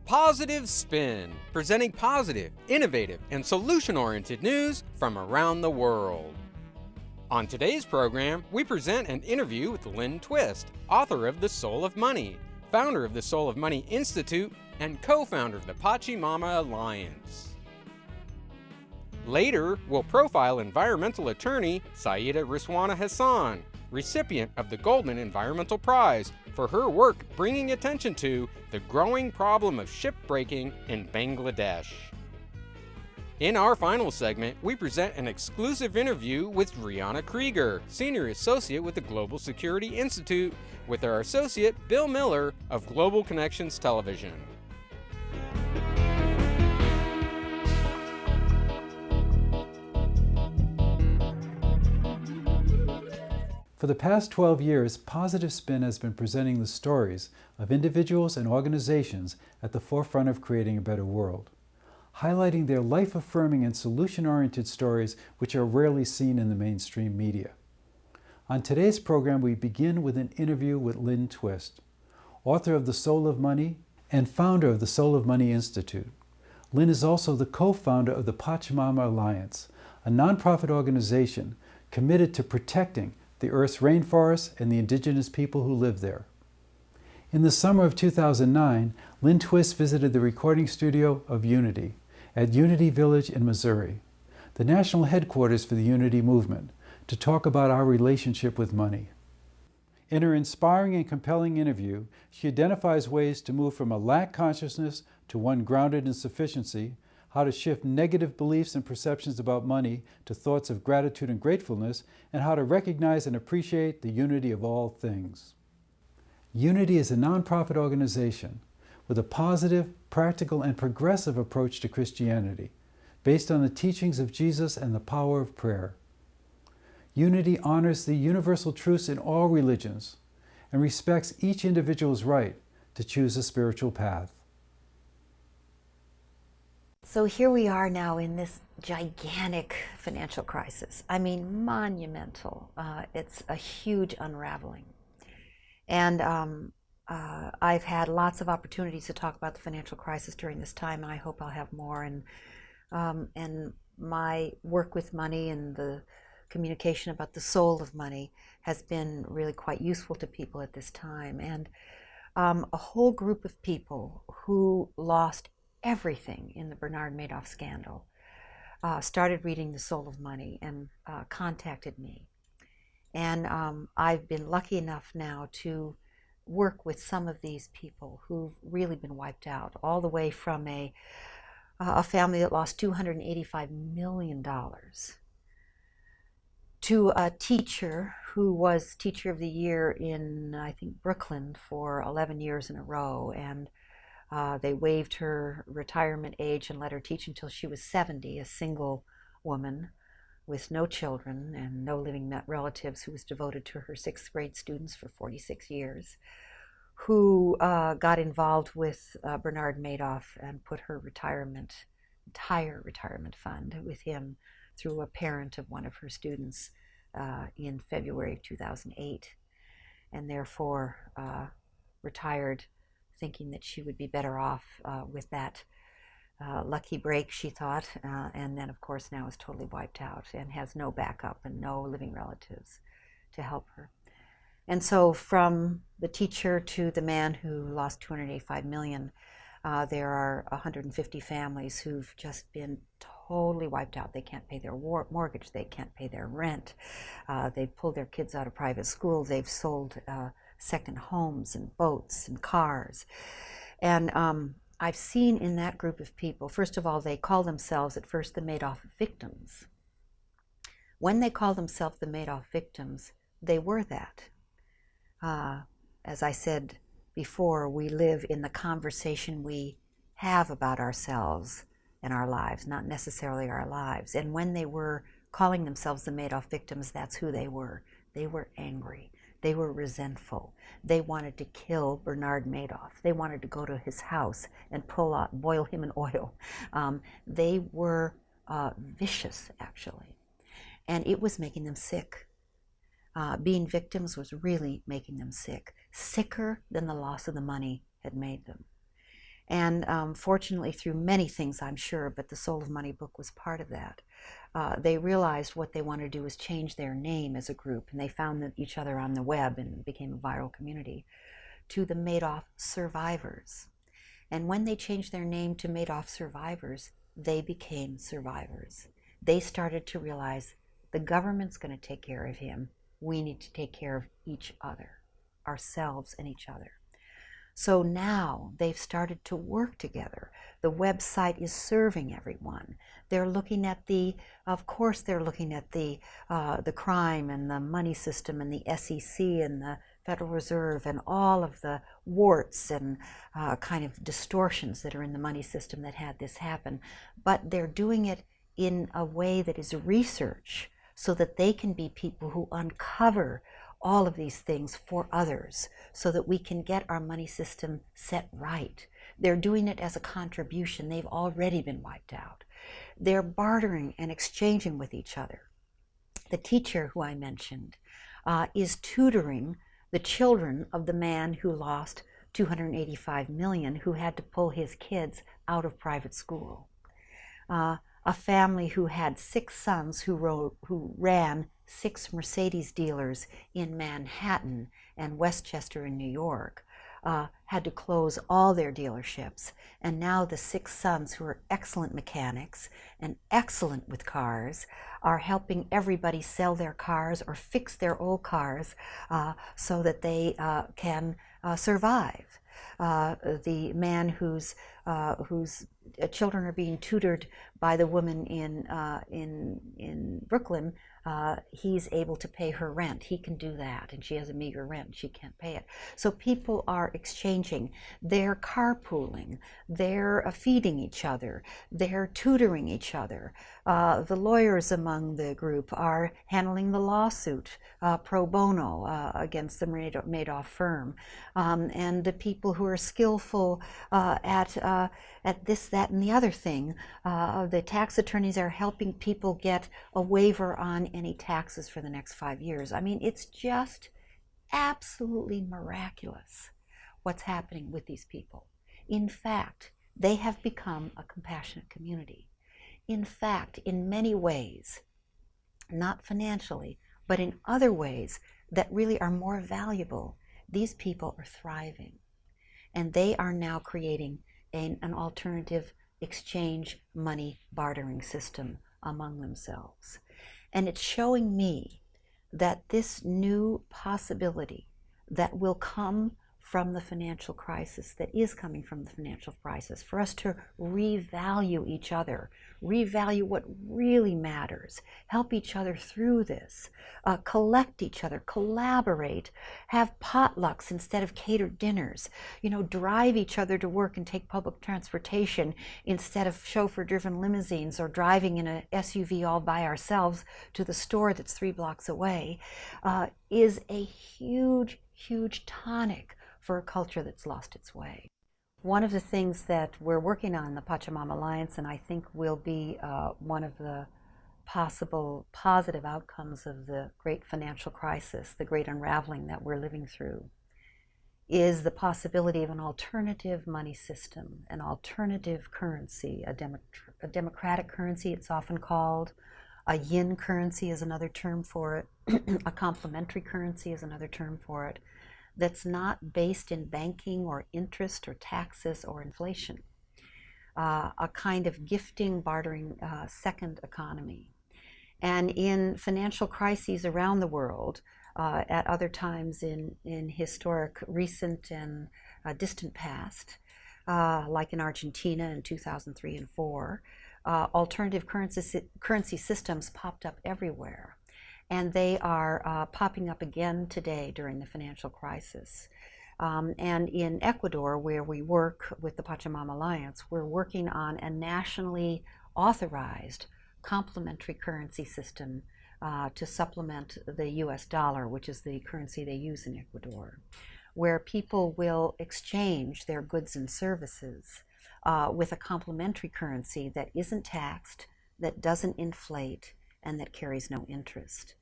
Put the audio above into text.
Positive Spin, presenting positive, innovative, and solution-oriented news from around the world. On today's program, we present an interview with Lynn Twist, author of The Soul of Money, founder of the Soul of Money Institute, and co-founder of the Pachamama Alliance. Later, we'll profile environmental attorney Syeda Rizwana Hasan, recipient of the Goldman Environmental Prize, for her work bringing attention to the growing problem of shipbreaking in Bangladesh. In our final segment, we present an exclusive interview with Rhianna Kreger, Senior Associate with the Global Security Institute, with our associate Bill Miller of Global Connections Television. For the past 12 years, Positive Spin has been presenting the stories of individuals and organizations at the forefront of creating a better world, highlighting their life-affirming and solution-oriented stories which are rarely seen in the mainstream media. On today's program, we begin with an interview with Lynn Twist, author of The Soul of Money and founder of the Soul of Money Institute. Lynn is also the co-founder of the Pachamama Alliance, a nonprofit organization committed to protecting the Earth's rainforests and the indigenous people who live there. In the summer of 2009, Lynn Twist visited the recording studio of Unity at Unity Village in Missouri, the national headquarters for the Unity movement, to talk about our relationship with money. In her inspiring and compelling interview, she identifies ways to move from a lack consciousness to one grounded in sufficiency, how to shift negative beliefs and perceptions about money to thoughts of gratitude and gratefulness, and how to recognize and appreciate the unity of all things. Unity is a nonprofit organization with a positive, practical, and progressive approach to Christianity, based on the teachings of Jesus and the power of prayer. Unity honors the universal truths in all religions and respects each individual's right to choose a spiritual path. So here we are now in this gigantic financial crisis. I mean, monumental. It's a huge unraveling. And I've had lots of opportunities to talk about the financial crisis during this time, and I hope I'll have more. And my work with money and the communication about the soul of money has been really quite useful to people at this time. And a whole group of people who lost everything in the Bernard Madoff scandal started reading The Soul of Money and contacted me. And I've been lucky enough now to work with some of these people who've really been wiped out, all the way from a family that lost $285 million to a teacher who was Teacher of the Year in, I think, Brooklyn for 11 years in a row. And they waived her retirement age and let her teach until she was 70, a single woman with no children and no living relatives, who was devoted to her sixth grade students for 46 years, who got involved with Bernard Madoff and put her entire retirement fund with him through a parent of one of her students in February of 2008, and therefore retired thinking that she would be better off with that lucky break, she thought, and then of course now is totally wiped out and has no backup and no living relatives to help her. And so from the teacher to the man who lost $285 million, there are 150 families who've just been totally wiped out. They can't pay their mortgage, they can't pay their rent, they've pulled their kids out of private school, they've sold second homes and boats and cars. And I've seen in that group of people, first of all, they call themselves at first the Madoff victims. When they call themselves the Madoff victims, they were that. As I said before, we live in the conversation we have about ourselves and our lives, not necessarily our lives. And when they were calling themselves the Madoff victims, that's who they were. They were angry. They were resentful. They wanted to kill Bernard Madoff. They wanted to go to his house and boil him in oil. They were vicious, actually. And it was making them sick. Being victims was really making them sick, sicker than the loss of the money had made them. And fortunately, through many things, I'm sure, but the Soul of Money book was part of that, they realized what they wanted to do was change their name as a group, and they found each other on the web and became a viral community, to the Madoff Survivors. And when they changed their name to Madoff Survivors, they became survivors. They started to realize the government's going to take care of him. We need to take care of each other, ourselves and each other. So now they've started to work together. The website is serving everyone. They're looking at of course they're looking at the crime and the money system and the SEC and the Federal Reserve and all of the warts and kind of distortions that are in the money system that had this happen. But they're doing it in a way that is research, so that they can be people who uncover all of these things for others, so that we can get our money system set right. They're doing it as a contribution. They've already been wiped out. They're bartering and exchanging with each other. The teacher who I mentioned is tutoring the children of the man who lost $285 million, who had to pull his kids out of private school. A family who had 6 sons who ran 6 Mercedes dealers in Manhattan and Westchester in New York had to close all their dealerships. And now the 6 sons, who are excellent mechanics and excellent with cars, are helping everybody sell their cars or fix their old cars so that they can survive. The man whose children are being tutored by the woman in Brooklyn, he's able to pay her rent. He can do that, and she has a meager rent. She can't pay it. So people are exchanging. They're carpooling. They're feeding each other. They're tutoring each other. The lawyers among the group are handling the lawsuit pro bono against the Madoff firm. And the people who are skillful at this, that, and the other thing, the tax attorneys are helping people get a waiver on any taxes for the next 5 years. I mean, it's just absolutely miraculous what's happening with these people. In fact, they have become a compassionate community. In fact, in many ways, not financially, but in other ways that really are more valuable, these people are thriving. And they are now creating an alternative exchange money bartering system among themselves. And it's showing me that this new possibility that will come from the financial crisis, that is coming from the financial crisis, for us to revalue each other, revalue what really matters, help each other through this, collect each other, collaborate, have potlucks instead of catered dinners, drive each other to work and take public transportation instead of chauffeur-driven limousines, or driving in an SUV all by ourselves to the store that's 3 blocks away, is a huge, huge tonic for a culture that's lost its way. One of the things that we're working on in the Pachamama Alliance, and I think will be one of the possible positive outcomes of the great financial crisis, the great unraveling that we're living through, is the possibility of an alternative money system, an alternative currency, a democratic currency it's often called. A yin currency is another term for it. A complementary currency is another term for it, that's not based in banking or interest or taxes or inflation. A kind of gifting, bartering, second economy. And in financial crises around the world, at other times in historic, recent and distant past, like in Argentina in 2003 and 2004, alternative currency systems popped up everywhere. And they are popping up again today during the financial crisis. And in Ecuador, where we work with the Pachamama Alliance, we're working on a nationally authorized complementary currency system to supplement the US dollar, which is the currency they use in Ecuador, where people will exchange their goods and services with a complementary currency that isn't taxed, that doesn't inflate, and that carries no interest.